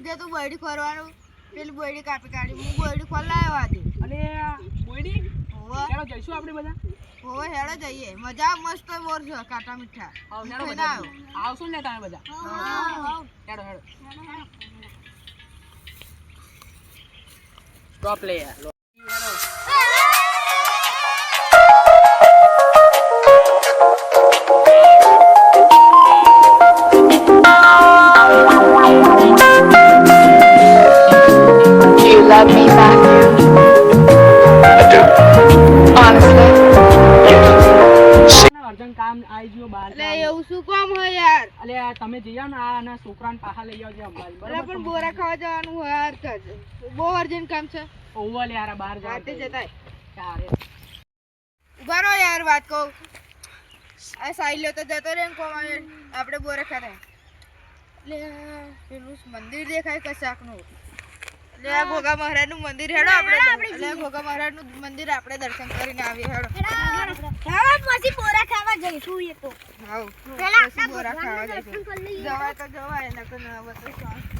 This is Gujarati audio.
કીધે તું બોયડી ખોરવાનું પેલી બોયડી કાપી કાઢી હું બોયડી ખોલાયો આજે અને બોયડી હોવે ચાલો જઈશું આપણે બધા હોવે હેડો જઈએ મજા મસ્ત બોર છે કાટા મીઠા આવ હેડો બધા આવશું ને તમે બધા હેડો હેડો સ્ટોપ લે યાર હેડો Love me back. I do. Honestly. Urgent કામ આવી ગયો બહાર એટલે એવું શું કામ હોય યાર અલે તમે જઈ આવો ને આ છોકરાને પાછા લઈ આવજો અંબાજી એટલે પણ બોરા ખાવા જવાનું હોય યાર બહુ અર્જન્ટ કામ છે ઓવર યાર બહાર રાતે જતાય ચાલે ઉભા રહો યાર વાત કહું આ સાઈલો તો જતો રે ને કોમ આપણે બોરા ખાતા એટલે પેલું મંદિર દેખાય કશાકનું એટલે આ ઘોઘા મહારાજનું મંદિર હેડો આપણે એટલે ઘોઘા મહારાજનું મંદિર આપણે દર્શન કરીને આવીએ હેડો પછી બોરા ખાવા જઈશું એ તો હાઉ પેલા પછી બોરા ખાવા દર્શન કરી લઈએ જવાય તો જવાય નકર ન હવે તો